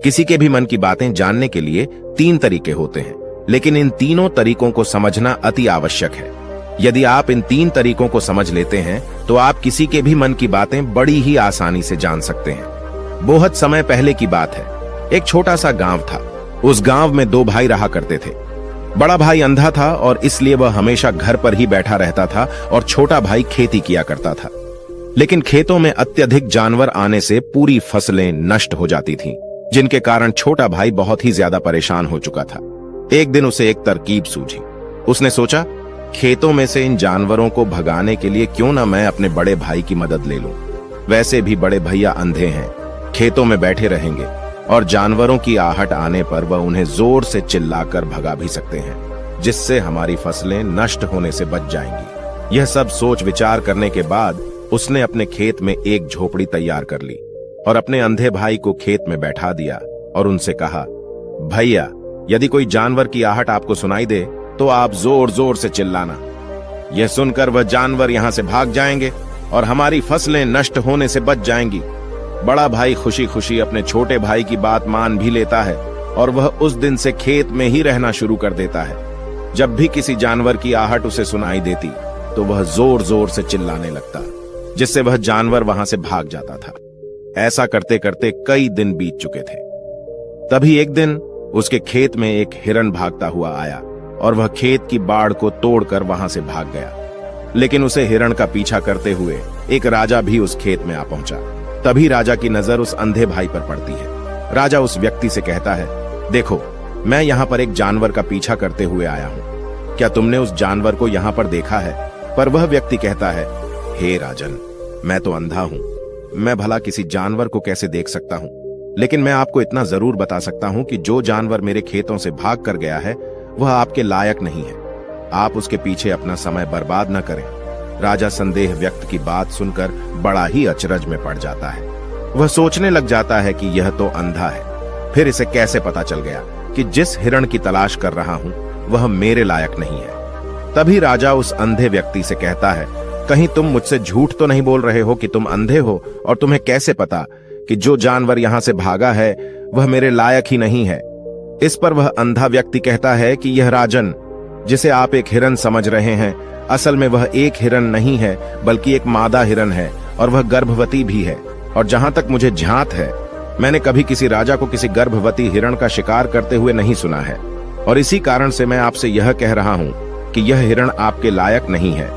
किसी के भी मन की बातें जानने के लिए 3 तरीके होते हैं, लेकिन इन तीनों तरीकों को समझना अति आवश्यक है। यदि आप इन 3 तरीकों को समझ लेते हैं तो आप किसी के भी मन की बातें बड़ी ही आसानी से जान सकते हैं। बहुत समय पहले की बात है। एक छोटा सा गांव था। उस गांव में 2 भाई रहा करते थे। बड़ा भाई अंधा था और इसलिए वह हमेशा घर पर ही बैठा रहता था और छोटा भाई खेती किया करता था। लेकिन खेतों में अत्यधिक जानवर आने से पूरी फसलें नष्ट हो जाती थीं, जिनके कारण छोटा भाई बहुत ही ज्यादा परेशान हो चुका था। एक दिन उसे एक तरकीब सूझी। उसने सोचा, खेतों में से इन जानवरों को भगाने के लिए क्यों ना मैं अपने बड़े भाई की मदद ले लूं। वैसे भी बड़े भैया अंधे हैं, खेतों में बैठे रहेंगे और जानवरों की आहट आने पर वह उन्हें जोर से चिल्लाकर भगा भी सकते हैं, जिससे हमारी फसलें नष्ट होने से बच जाएंगी। यह सब सोच विचार करने के बाद उसने अपने खेत में एक झोपड़ी तैयार कर ली और अपने अंधे भाई को खेत में बैठा दिया और उनसे कहा, भैया, यदि कोई जानवर की आहट आपको सुनाई दे तो आप जोर जोर से चिल्लाना। यह सुनकर वह जानवर यहां से भाग जाएंगे और हमारी फसलें नष्ट होने से बच जाएंगी। बड़ा भाई खुशी खुशी अपने छोटे भाई की बात मान भी लेता है और वह उस दिन से खेत में ही रहना शुरू कर देता है। जब भी किसी जानवर की आहट उसे सुनाई देती तो वह जोर जोर से चिल्लाने लगता, जिससे वह जानवर वहां से भाग जाता था। ऐसा करते करते कई दिन बीत चुके थे। तभी एक दिन उसके खेत में एक हिरण भागता हुआ आया और वह खेत की बाड़ को तोड़कर वहां से भाग गया। लेकिन उसे हिरण का पीछा करते हुए एक राजा भी उस खेत में आ पहुंचा। तभी राजा की नजर उस अंधे भाई पर पड़ती है। राजा उस व्यक्ति से कहता है, देखो, मैं यहाँ पर एक जानवर का पीछा करते हुए आया हूँ। क्या तुमने उस जानवर को यहाँ पर देखा है? पर वह व्यक्ति कहता है, हे राजन, मैं तो अंधा हूँ, मैं भला किसी जानवर को कैसे देख सकता हूँ? लेकिन मैं आपको इतना जरूर बता सकता हूँ कि जो जानवर मेरे खेतों से भाग कर गया है वह आपके लायक नहीं है। आप उसके पीछे अपना समय बर्बाद न करें। राजा संदेह व्यक्त की बात सुनकर बड़ा ही अचरज में पड़ जाता है। वह सोचने लग जाता है कि यह तो अंधा है, फिर इसे कैसे पता चल गया कि जिस हिरण की तलाश कर रहा हूं वह मेरे लायक नहीं है। तभी राजा उस अंधे व्यक्ति से कहता है, कहीं तुम मुझसे झूठ तो नहीं बोल रहे हो कि तुम अंधे हो और तुम्हें कैसे पता कि जो जानवर यहां से भागा है वह मेरे लायक ही नहीं है? इस पर वह अंधा व्यक्ति कहता है कि यह राजन, जिसे आप एक हिरण समझ रहे हैं, असल में वह एक हिरण नहीं है बल्कि एक मादा हिरण है और वह गर्भवती भी है। और जहां तक मुझे ध्यात है, मैंने कभी किसी राजा को किसी गर्भवती हिरण का शिकार करते हुए नहीं सुना है। और इसी कारण से मैं आपसे यह कह रहा हूं कि यह हिरण आपके लायक नहीं है।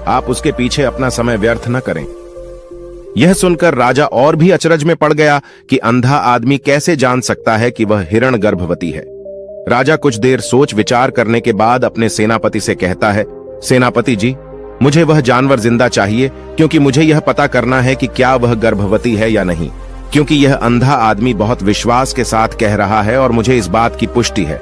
आप उसके पीछे अपना समय व्यर्थ न करें। यह सुनकर राजा और भी अचरज में पड़ गया कि अंधा आदमी कैसे जान सकता है कि वह हिरण गर्भवती है। राजा कुछ देर सोच विचार करने के बाद अपने सेनापति से कहता है, सेनापति जी, मुझे वह जानवर जिंदा चाहिए, क्योंकि मुझे यह पता करना है कि क्या वह गर्भवती है या नहीं। क्योंकि यह अंधा आदमी बहुत विश्वास के साथ कह रहा है और मुझे इस बात की पुष्टि है।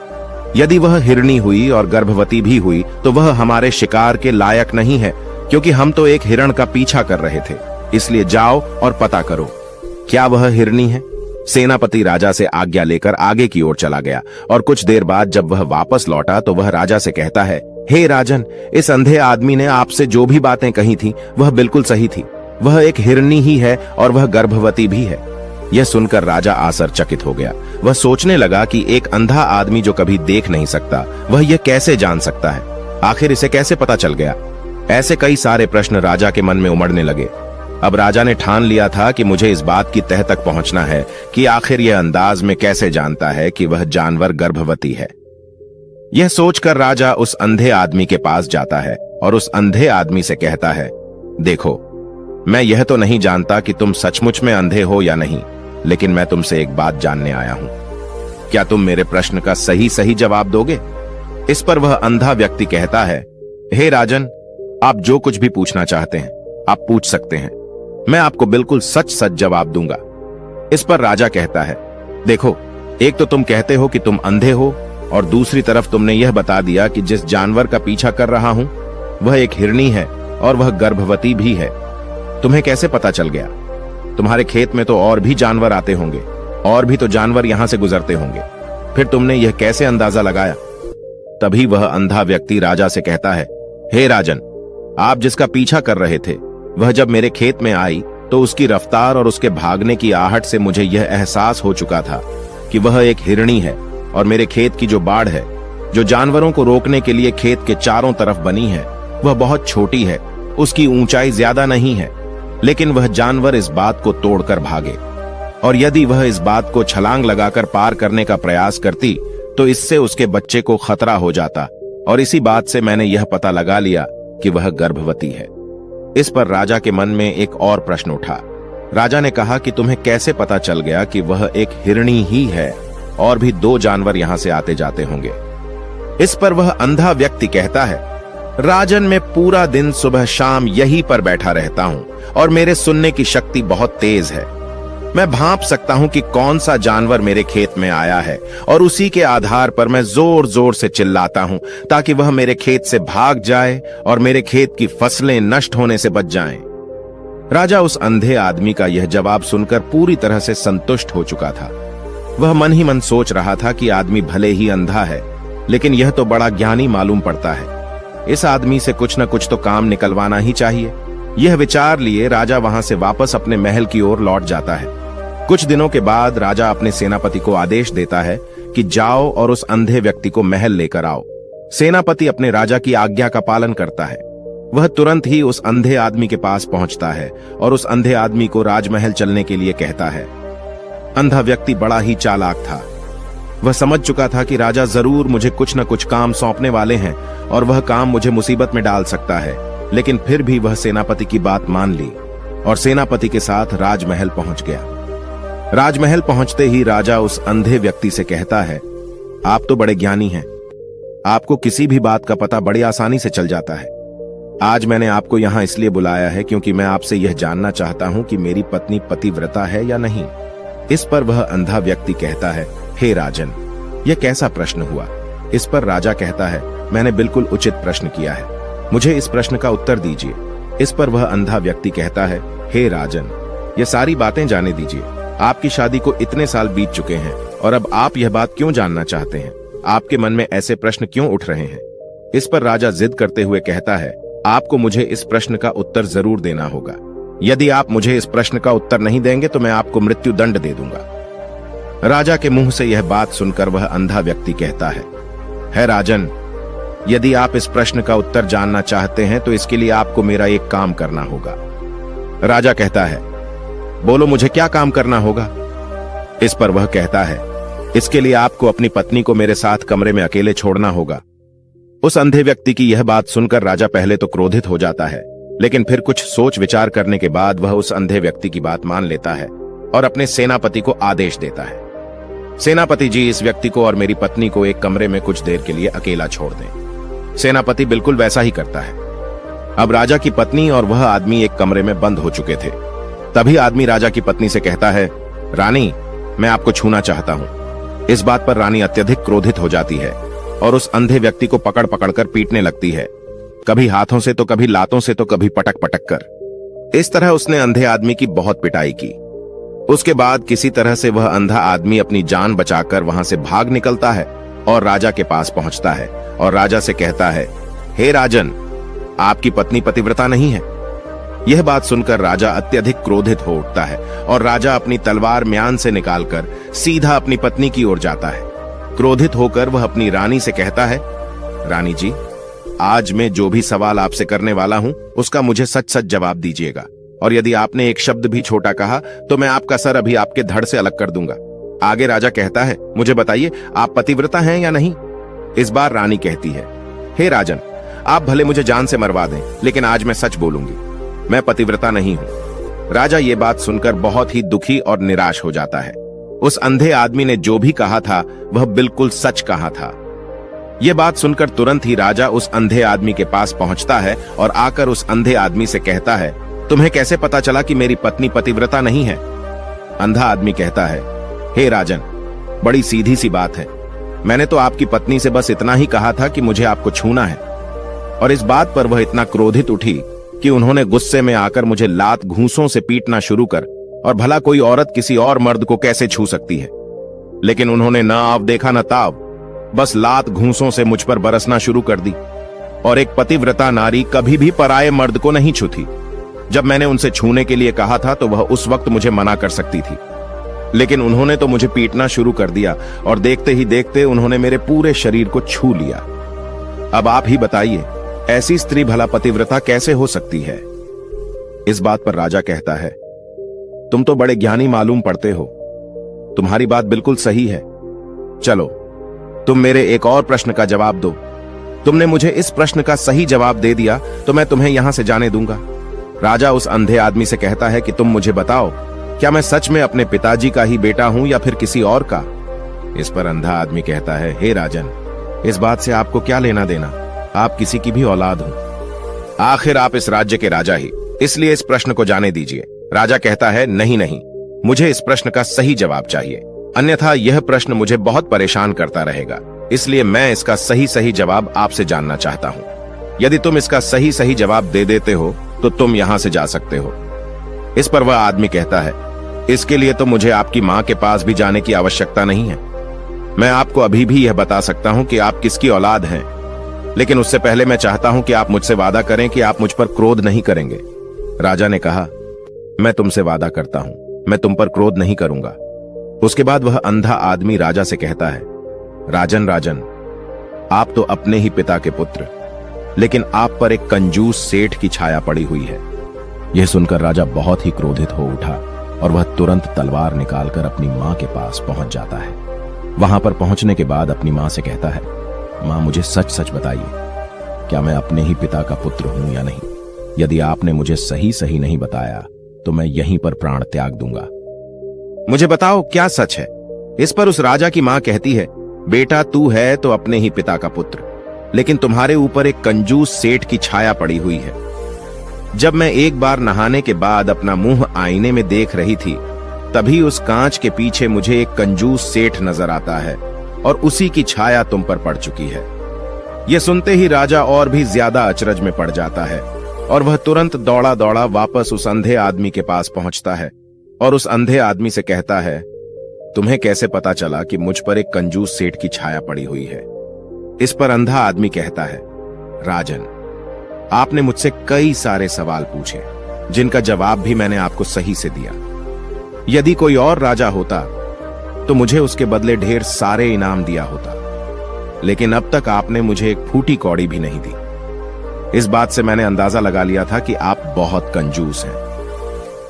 यदि वह हिरणी हुई और गर्भवती भी हुई तो वह हमारे शिकार के लायक नहीं है, क्योंकि हम तो एक हिरण का पीछा कर रहे थे। इसलिए जाओ और पता करो, क्या वह हिरणी है? सेनापति राजा से आज्ञा लेकर आगे की ओर चला गया और कुछ देर बाद जब वह वापस लौटा तो वह राजा से कहता है, हे राजन, इस अंधे आदमी ने आपसे जो भी बातें कही थी वह बिल्कुल सही थी। वह एक हिरणी ही है और वह गर्भवती भी है। यह सुनकर राजा आश्चर्यचकित हो गया। वह सोचने लगा कि एक अंधा आदमी जो कभी देख नहीं सकता वह यह कैसे जान सकता है? आखिर इसे कैसे पता चल गया? ऐसे कई सारे प्रश्न राजा के मन में उमड़ने लगे। अब राजा ने ठान लिया था कि मुझे इस बात की तह तक पहुंचना है कि आखिर यह अंदाज में कैसे जानता है कि वह जानवर गर्भवती है। यह सोचकर राजा उस अंधे आदमी के पास जाता है और उस अंधे आदमी से कहता है, देखो, मैं यह तो नहीं जानता कि तुम सचमुच में अंधे हो या नहीं, लेकिन मैं तुमसे एक बात जानने आया हूं। क्या तुम मेरे प्रश्न का सही सही जवाब दोगे? इस पर वह अंधा व्यक्ति कहता है, हे राजन, आप जो कुछ भी पूछना चाहते हैं आप पूछ सकते हैं। मैं आपको बिल्कुल सच सच जवाब दूंगा। इस पर राजा कहता है, देखो, एक तो तुम कहते हो कि तुम अंधे हो और दूसरी तरफ तुमने यह बता दिया कि जिस जानवर का पीछा कर रहा हूं वह एक हिरणी है और वह गर्भवती भी है। तुम्हें कैसे पता चल गया? तुम्हारे खेत में तो और भी जानवर आते होंगे, और भी तो जानवर यहां से गुजरते होंगे, फिर तुमने यह कैसे अंदाजा लगाया? तभी वह अंधा व्यक्ति राजा से कहता है, हे राजन, आप जिसका पीछा कर रहे थे वह जब मेरे खेत में आई तो उसकी रफ्तार और उसके भागने की आहट से मुझे यह एहसास हो चुका था कि वह एक हिरणी है और मेरे खेत की जो बाड़ है, जो जानवरों को रोकने के लिए खेत के चारों तरफ बनी है, वह बहुत छोटी है। उसकी ऊंचाई ज्यादा नहीं है, लेकिन वह जानवर इस बात को तोड़कर भागे, और यदि वह इस बात को छलांग लगाकर पार करने का प्रयास करती तो इससे उसके बच्चे को खतरा हो जाता। और इसी बात से मैंने यह पता लगा लिया कि वह गर्भवती है। इस पर राजा के मन में एक और प्रश्न उठा। राजा ने कहा कि तुम्हें कैसे पता चल गया कि वह एक हिरणी ही है, और भी 2 जानवर यहां से आते जाते होंगे। इस पर वह अंधा व्यक्ति कहता है, राजन, मैं पूरा दिन सुबह शाम यहीं पर बैठा रहता हूं और मेरे सुनने की शक्ति बहुत तेज है। मैं भांप सकता हूं कि कौन सा जानवर मेरे खेत में आया है, और उसी के आधार पर मैं जोर जोर से चिल्लाता हूं ताकि वह मेरे खेत से भाग जाए और मेरे खेत की फसलें नष्ट होने से बच जाएं। राजा उस अंधे आदमी का यह जवाब सुनकर पूरी तरह से संतुष्ट हो चुका था। वह मन ही मन सोच रहा था कि आदमी भले ही अंधा है, लेकिन यह तो बड़ा ज्ञानी मालूम पड़ता है। इस आदमी से कुछ न कुछ तो काम निकलवाना ही चाहिए। यह विचार लिए राजा वहां से वापस अपने महल की ओर लौट जाता है। कुछ दिनों के बाद राजा अपने सेनापति को आदेश देता है कि जाओ और उस अंधे व्यक्ति को महल लेकर आओ। सेनापति अपने राजा की आज्ञा का पालन करता है। वह तुरंत ही उस अंधे आदमी के पास पहुंचता है और उस अंधे आदमी को राजमहल चलने के लिए कहता है। अंधा व्यक्ति बड़ा ही चालाक था। वह समझ चुका था कि राजा जरूर मुझे कुछ न कुछ काम सौंपने वाले हैं और वह काम मुझे मुसीबत में डाल सकता है, लेकिन फिर भी वह सेनापति की बात मान ली और सेनापति के साथ राजमहल पहुंच गया। राजमहल पहुंचते ही राजा उस अंधे व्यक्ति से कहता है, आप तो बड़े ज्ञानी हैं, आपको किसी भी बात का पता बड़ी आसानी से चल जाता है। आज मैंने आपको यहां इसलिए बुलाया है क्योंकि मैं आपसे यह जानना चाहता हूं कि मेरी पत्नी पतिव्रता है या नहीं। इस पर वह अंधा व्यक्ति कहता है, हे राजन, यह कैसा प्रश्न हुआ। इस पर राजा कहता है, मैंने बिल्कुल उचित प्रश्न किया है, मुझे इस प्रश्न का उत्तर दीजिए। इस पर वह अंधा व्यक्ति कहता है, हे राजन, ये सारी बातें जाने दीजिए। आपकी शादी को इतने साल बीत चुके हैं और अब आप यह बात क्यों जानना चाहते हैं? आपके मन में ऐसे प्रश्न क्यों उठ रहे हैं? इस पर राजा जिद करते हुए कहता है, आपको मुझे इस प्रश्न का उत्तर जरूर देना होगा। यदि आप मुझे इस प्रश्न का उत्तर नहीं देंगे तो मैं आपको मृत्यु दंड दे दूंगा। राजा के मुंह से यह बात सुनकर वह अंधा व्यक्ति कहता है राजन, यदि आप इस प्रश्न का उत्तर जानना चाहते हैं तो इसके लिए आपको मेरा एक काम करना होगा। राजा कहता है, बोलो मुझे क्या काम करना होगा? इस पर वह कहता है, इसके लिए आपको अपनी पत्नी को मेरे साथ कमरे में अकेले छोड़ना होगा। उस अंधे व्यक्ति की यह बात सुनकर राजा पहले तो क्रोधित हो जाता है, लेकिन फिर कुछ सोच विचार करने के बाद वह उस अंधे व्यक्ति की बात मान लेता है और अपने सेनापति को आदेश देता है, सेनापति जी, इस व्यक्ति को और मेरी पत्नी को एक कमरे में कुछ देर के लिए अकेला छोड़ दें। सेनापति बिल्कुल वैसा ही करता है। अब राजा की पत्नी और वह आदमी एक कमरे में बंद हो चुके थे। तभी आदमी राजा की पत्नी से कहता है, रानी, मैं आपको छूना चाहता हूं। इस बात पर रानी अत्यधिक क्रोधित हो जाती है और उस अंधे व्यक्ति को पकड़ पकड़कर पीटने लगती है, कभी हाथों से तो कभी लातों से तो कभी पटक पटक कर। इस तरह उसने अंधे आदमी की बहुत पिटाई की। उसके बाद किसी तरह से वह अंधा आदमी अपनी जान बचाकर वहां से भाग निकलता है और राजा के पास पहुंचता है और राजा से कहता है, हे राजन, आपकी पत्नी पतिव्रता नहीं है। यह बात सुनकर राजा अत्यधिक क्रोधित हो उठता है और राजा अपनी तलवार म्यान से निकालकर सीधा अपनी पत्नी की ओर जाता है। क्रोधित होकर वह अपनी रानी से कहता है, रानी जी, आज मैं जो भी सवाल आपसे करने वाला हूं उसका मुझे सच सच जवाब दीजिएगा, और यदि आपने एक शब्द भी छोटा कहा तो मैं आपका सर अभी आपके धड़ से अलग कर दूंगा। आगे राजा कहता है, मुझे बताइए, आप पतिव्रता हैं या नहीं? इस बार रानी कहती है, हे राजन, आप भले मुझे जान से मरवा दें, लेकिन आज मैं सच बोलूंगी, मैं पतिव्रता नहीं हूं। राजा ये बात सुनकर बहुत ही दुखी और निराश हो जाता है। उस अंधे आदमी ने जो भी कहा था वह बिल्कुल सच कहा था। यह बात सुनकर तुरंत ही राजा उस अंधे आदमी के पास पहुंचता है और आकर उस अंधे आदमी से कहता है, तुम्हें कैसे पता चला कि मेरी पत्नी पतिव्रता नहीं है? अंधा आदमी कहता है, हे राजन, बड़ी सीधी सी बात है, मैंने तो आपकी पत्नी से बस इतना ही कहा था कि मुझे आपको छूना है। और इस बात पर वह इतना क्रोधित उठी कि उन्होंने गुस्से में आकर मुझे लात घूंसों से पीटना शुरू कर, और भला कोई औरत किसी और मर्द को कैसे छू सकती है। लेकिन उन्होंने न आव देखा न ताव, बस लात घूंसों से मुझ पर बरसना शुरू कर दी। और एक पतिव्रता नारी कभी भी पराये मर्द को नहीं छूती। जब मैंने उनसे छूने के लिए कहा था तो वह उस वक्त मुझे मना कर सकती थी, लेकिन उन्होंने तो मुझे पीटना शुरू कर दिया और देखते ही देखते उन्होंने मेरे पूरे शरीर को छू लिया। अब आप ही बताइए, ऐसी स्त्री भला पतिव्रता कैसे हो सकती है? इस बात पर राजा कहता है, तुम तो बड़े ज्ञानी मालूम पड़ते हो, तुम्हारी बात बिल्कुल सही है। चलो तुम मेरे एक और प्रश्न का जवाब दो। तुमने मुझे इस प्रश्न का सही जवाब दे दिया तो मैं तुम्हें यहां से जाने दूंगा। राजा उस अंधे आदमी से कहता है कि तुम मुझे बताओ, क्या मैं सच में अपने पिताजी का ही बेटा हूं या फिर किसी और का? इस पर अंधा आदमी कहता है, हे राजन, इस बात से आपको क्या लेना देना, आप किसी की भी औलाद हो। आखिर आप इस राज्य के राजा ही, इसलिए इस प्रश्न को जाने दीजिए। राजा कहता है, नहीं नहीं, मुझे इस प्रश्न का सही जवाब चाहिए, अन्यथा यह प्रश्न मुझे बहुत परेशान करता रहेगा, इसलिए मैं इसका सही सही जवाब आपसे जानना चाहता हूं। यदि तुम इसका सही सही जवाब दे देते हो तो तुम यहां से जा सकते हो। इस पर वह आदमी कहता है, इसके लिए तो मुझे आपकी मां के पास भी जाने की आवश्यकता नहीं है। मैं आपको अभी भी यह बता सकता हूं कि आप किसकी औलाद हैं, लेकिन उससे पहले मैं चाहता हूं कि आप मुझसे वादा करें कि आप मुझ पर क्रोध नहीं करेंगे। राजा ने कहा, मैं तुमसे वादा करता हूं, मैं तुम पर क्रोध नहीं करूंगा। उसके बाद वह अंधा आदमी राजा से कहता है, राजन राजन, आप तो अपने ही पिता के पुत्र, लेकिन आप पर एक कंजूस सेठ की छाया पड़ी हुई है। यह सुनकर राजा बहुत ही क्रोधित हो उठा और वह तुरंत तलवार निकालकर अपनी मां के पास पहुंच जाता है। वहां पर पहुंचने के बाद अपनी मां से कहता है, मां मुझे सच सच बताइए, क्या मैं अपने ही पिता का पुत्र हूं या नहीं? यदि आपने मुझे सही सही नहीं बताया तो मैं यहीं पर प्राण त्याग दूंगा। मुझे बताओ क्या सच है? इस पर उस राजा की मां कहती है, बेटा तू है तो अपने ही पिता का पुत्र, लेकिन तुम्हारे ऊपर एक कंजूस सेठ की छाया पड़ी हुई है। जब मैं एक बार नहाने के बाद अपना मुंह आईने में देख रही थी, तभी उस कांच के पीछे मुझे एक कंजूस सेठ नजर आता है और उसी की छाया तुम पर पड़ चुकी है। यह सुनते ही राजा और भी ज्यादा अचरज में पड़ जाता है और वह तुरंत दौड़ा दौड़ा वापस उस अंधे आदमी के पास पहुंचता है और उस अंधे आदमी से कहता है, तुम्हें कैसे पता चला कि मुझ पर एक कंजूस सेठ की छाया पड़ी हुई है? इस पर अंधा आदमी कहता है, राजन, आपने मुझसे कई सारे सवाल पूछे जिनका जवाब भी मैंने आपको सही से दिया। यदि कोई और राजा होता तो मुझे उसके बदले ढेर सारे इनाम दिया होता, लेकिन अब तक आपने मुझे एक फूटी कौड़ी भी नहीं दी। इस बात से मैंने अंदाजा लगा लिया था कि आप बहुत कंजूस हैं।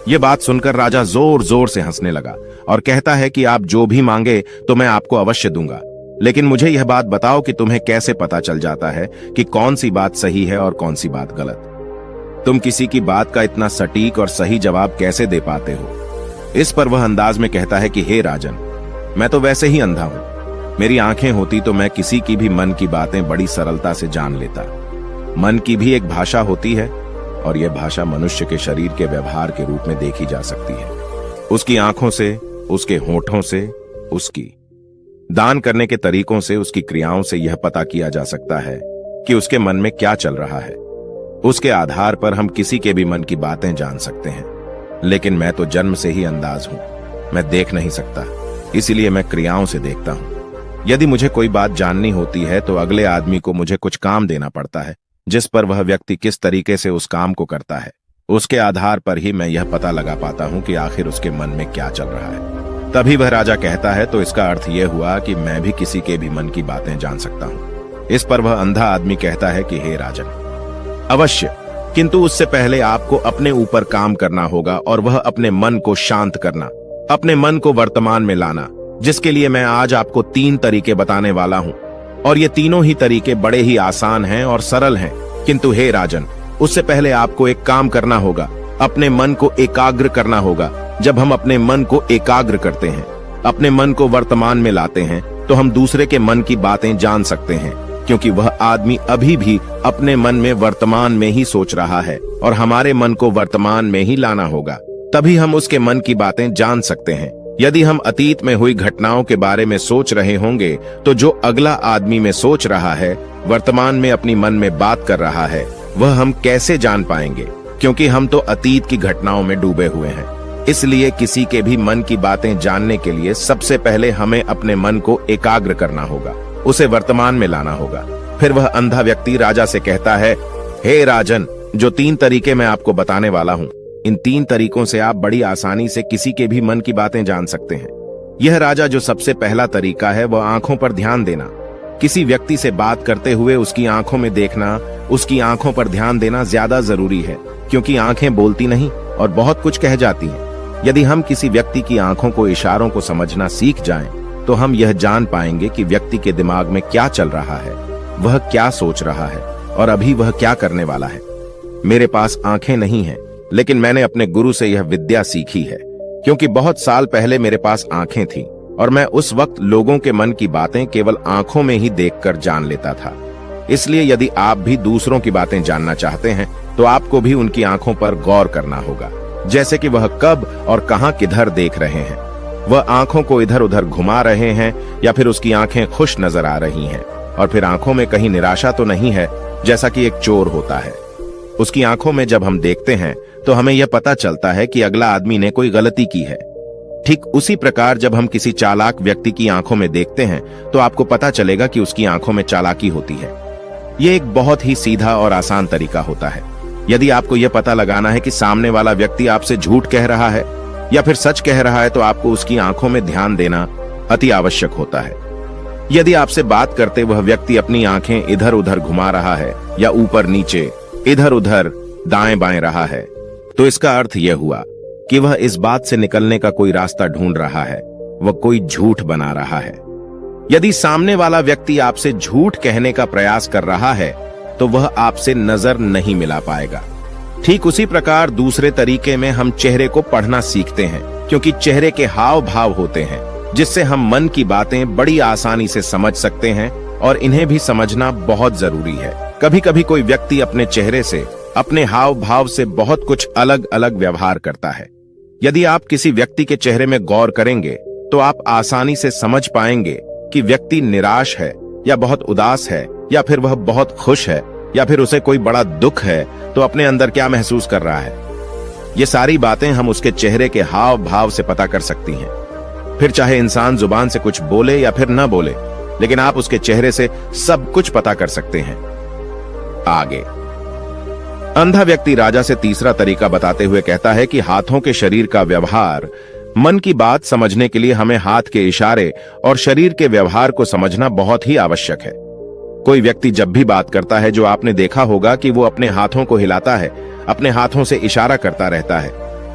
यह बात सुनकर राजा जोर जोर से हंसने लगा और कहता है कि आप जो भी मांगे तो मैं आपको अवश्य दूंगा, लेकिन मुझे यह बात बताओ कि तुम्हें कैसे पता चल जाता है कि कौन सी बात सही है और कौन सी बात गलत? तुम किसी की बात का इतना सटीक और सही जवाब कैसे दे पाते हो? इस पर वह अंदाज में कहता है कि हे राजन, मैं तो वैसे ही अंधा हूं। मेरी आंखें होती तो मैं किसी की भी मन की बातें बड़ी सरलता से जान लेता। मन की भी एक भाषा होती है और यह भाषा मनुष्य के शरीर के व्यवहार के रूप में देखी जा सकती है। उसकी आंखों से, उसके होठों से, उसकी दान करने के तरीकों से, उसकी क्रियाओं से यह पता किया जा सकता है कि उसके मन में क्या चल रहा है। उसके आधार पर हम किसी के भी मन की बातें जान सकते हैं, लेकिन मैं तो जन्म से ही अंधाज हूं, मैं देख नहीं सकता, इसीलिए मैं क्रियाओं से देखता हूं। यदि मुझे कोई बात जाननी होती है तो अगले आदमी को मुझे कुछ काम देना पड़ता है, जिस पर वह व्यक्ति किस तरीके से उस काम को करता है, उसके आधार पर ही मैं यह पता लगा पाता हूं कि आखिर उसके मन में क्या चल रहा है। तभी वह राजा कहता है, तो इसका अर्थ यह हुआ कि मैं भी किसी के भी मन की बातें जान सकता हूं। इस पर वह अंधा आदमी कहता है कि हे राजन, अवश्य, किंतु उससे पहले आपको अपने ऊपर काम करना होगा और वह अपने मन को शांत करना, अपने मन को वर्तमान में लाना, जिसके लिए मैं आज आपको 3 तरीके बताने वाला हूं। और ये तीनों ही तरीके बड़े ही आसान हैं और सरल हैं, किंतु हे राजन, उससे पहले आपको एक काम करना होगा, अपने मन को एकाग्र करना होगा। जब हम अपने मन को एकाग्र करते हैं, अपने मन को वर्तमान में लाते हैं, तो हम दूसरे के मन की बातें जान सकते हैं, क्योंकि वह आदमी अभी भी अपने मन में वर्तमान में ही सोच रहा है और हमारे मन को वर्तमान में ही लाना होगा, तभी हम उसके मन की बातें जान सकते हैं। यदि हम अतीत में हुई घटनाओं के बारे में सोच रहे होंगे तो जो अगला आदमी में सोच रहा है, वर्तमान में अपनी मन में बात कर रहा है, वह हम कैसे जान पाएंगे? क्योंकि हम तो अतीत की घटनाओं में डूबे हुए हैं। इसलिए किसी के भी मन की बातें जानने के लिए सबसे पहले हमें अपने मन को एकाग्र करना होगा, उसे वर्तमान में लाना होगा। फिर वह अंधा व्यक्ति राजा से कहता है, हे राजन, जो 3 तरीके मैं आपको बताने वाला हूं, इन 3 तरीकों से आप बड़ी आसानी से किसी के भी मन की बातें जान सकते हैं। यह राजा जो सबसे पहला तरीका है वह आंखों पर ध्यान देना। किसी व्यक्ति से बात करते हुए उसकी आंखों में देखना, उसकी आंखों पर ध्यान देना ज्यादा जरूरी है, क्योंकि आंखें बोलती नहीं और बहुत कुछ कह जाती हैं। यदि हम किसी व्यक्ति की आंखों को, इशारों को समझना सीख जाएं, तो हम यह जान पाएंगे कि व्यक्ति के दिमाग में क्या चल रहा है, वह क्या सोच रहा है और अभी वह क्या करने वाला है। मेरे पास आंखें नहीं हैं, लेकिन मैंने अपने गुरु से यह विद्या सीखी है, क्योंकि बहुत साल पहले मेरे पास आंखें थीं और मैं उस वक्त लोगों के मन की बातें केवल आंखों में ही देखकर जान लेता था। इसलिए यदि आप भी दूसरों की बातें जानना चाहते हैं, तो आपको भी उनकी आंखों पर गौर करना होगा, जैसे कि वह कब और कहां किधर देख रहे हैं। वह आंखों को इधर उधर घुमा रहे हैं या फिर उसकी आंखें खुश नजर आ रही हैं, और फिर आंखों में कहीं निराशा तो नहीं है, जैसा कि एक चोर होता है। उसकी आंखों में जब हम देखते हैं तो हमें यह पता चलता है कि अगला आदमी ने कोई गलती की है। ठीक उसी प्रकार जब हम किसी चालाक व्यक्ति की आंखों में देखते हैं तो आपको पता चलेगा कि उसकी आंखों में चालाकी होती है। यह एक बहुत ही सीधा और आसान तरीका होता है। यदि आपको यह पता लगाना है कि सामने वाला व्यक्ति आपसे झूठ कह रहा है या फिर सच कह रहा है, तो आपको उसकी आंखों में ध्यान देना अति आवश्यक होता है। यदि आपसे बात करते वह व्यक्ति अपनी आंखें इधर उधर घुमा रहा है या ऊपर नीचे, इधर उधर दाएं बाएं रहा है, तो इसका अर्थ यह हुआ कि वह इस बात से निकलने का कोई रास्ता ढूंढ रहा है, वह कोई झूठ बना रहा है। यदि सामने वाला व्यक्ति आपसे झूठ कहने का प्रयास कर रहा है, तो वह आपसे नजर नहीं मिला पाएगा। ठीक उसी प्रकार दूसरे तरीके में हम चेहरे को पढ़ना सीखते हैं, क्योंकि चेहरे के हाव भाव होते हैं, जिससे हम मन की बातें बड़ी आसानी से समझ सकते हैं, और इन्हें भी समझना बहुत जरूरी है। कभी कभी कोई व्यक्ति अपने चेहरे से, अपने हाव भाव से बहुत कुछ अलग अलग व्यवहार करता है। यदि आप किसी व्यक्ति के चेहरे में गौर करेंगे तो आप आसानी से समझ पाएंगे कि व्यक्ति निराश है या बहुत उदास है, या फिर वह बहुत खुश है, या फिर उसे कोई बड़ा दुख है तो अपने अंदर क्या महसूस कर रहा है। ये सारी बातें हम उसके चेहरे के हाव भाव से पता कर सकती हैं। फिर चाहे इंसान जुबान से कुछ बोले या फिर न बोले, लेकिन आप उसके चेहरे से सब कुछ पता कर सकते हैं। आगे अंधा व्यक्ति राजा से तीसरा तरीका बताते हुए कहता है कि हाथों के शरीर का व्यवहार, मन की बात समझने के लिए हमें हाथ के इशारे और शरीर के व्यवहार को समझना बहुत ही आवश्यक है। कोई व्यक्ति जब भी बात करता है, जो आपने देखा होगा कि वो अपने हाथों को हिलाता है, अपने हाथों से इशारा करता रहता है।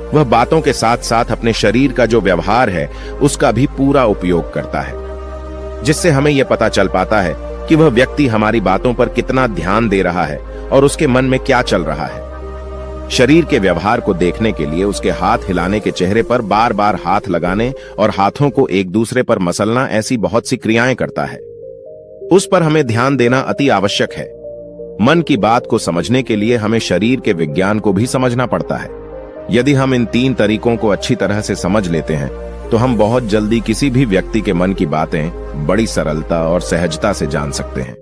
वह बातों के साथ साथ अपने शरीर का जो व्यवहार है उसका भी पूरा उपयोग करता है, जिससे हमें यह पता चल पाता है कि वह व्यक्ति हमारी बातों पर कितना ध्यान दे रहा है और उसके मन में क्या चल रहा है। शरीर के व्यवहार को देखने के लिए उसके हाथ हिलाने के चेहरे पर बार बार हाथ लगाने और हाथों को एक दूसरे पर मसलना, ऐसी बहुत सी क्रियाएं करता है। उस पर हमें ध्यान देना अति आवश्यक है। मन की बात को समझने के लिए हमें शरीर के विज्ञान को भी समझना पड़ता है। यदि हम इन 3 तरीकों को अच्छी तरह से समझ लेते हैं, तो हम बहुत जल्दी किसी भी व्यक्ति के मन की बातें बड़ी सरलता और सहजता से जान सकते हैं।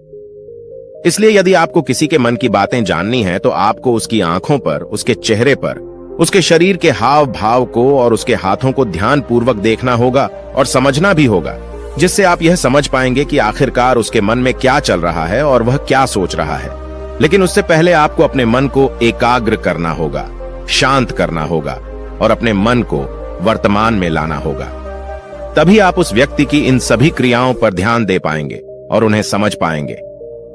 इसलिए यदि आपको किसी के मन की बातें जाननी है, तो आपको उसकी आंखों पर, उसके चेहरे पर, उसके शरीर के हाव भाव को और उसके हाथों को ध्यान पूर्वक देखना होगा और समझना भी होगा, जिससे आप यह समझ पाएंगे कि आखिरकार उसके मन में क्या चल रहा है और वह क्या सोच रहा है। लेकिन उससे पहले आपको अपने मन को एकाग्र करना होगा, शांत करना होगा और अपने मन को वर्तमान में लाना होगा। तभी आप उस व्यक्ति की इन सभी क्रियाओं पर ध्यान दे पाएंगे और उन्हें समझ पाएंगे।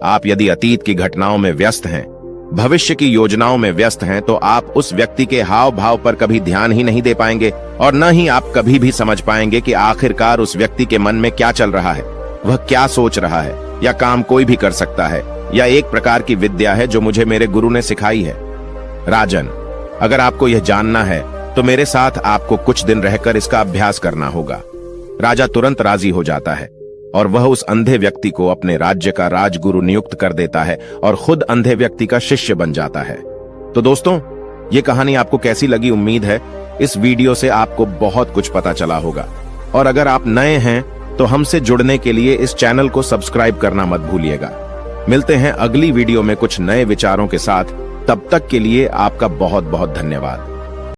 आप यदि अतीत की घटनाओं में व्यस्त हैं, भविष्य की योजनाओं में व्यस्त हैं, तो आप उस व्यक्ति के हाव भाव पर कभी ध्यान ही नहीं दे पाएंगे, और न ही आप कभी भी समझ पाएंगे कि आखिरकार उस व्यक्ति के मन में क्या चल रहा है, वह क्या सोच रहा है। या काम कोई भी कर सकता है, या एक प्रकार की विद्या है जो मुझे मेरे गुरु ने सिखाई है। राजन, अगर आपको यह जानना है तो मेरे साथ आपको कुछ दिन रहकर इसका अभ्यास करना होगा। राजा तुरंत राजी हो जाता है और वह उस अंधे व्यक्ति को अपने राज्य का राजगुरु नियुक्त कर देता है और खुद अंधे व्यक्ति का शिष्य बन जाता है। तो दोस्तों, ये कहानी आपको कैसी लगी? उम्मीद है इस वीडियो से आपको बहुत कुछ पता चला होगा। और अगर आप नए हैं तो हमसे जुड़ने के लिए इस चैनल को सब्सक्राइब करना मत भूलिएगा। मिलते हैं अगली वीडियो में कुछ नए विचारों के साथ। तब तक के लिए आपका बहुत बहुत धन्यवाद।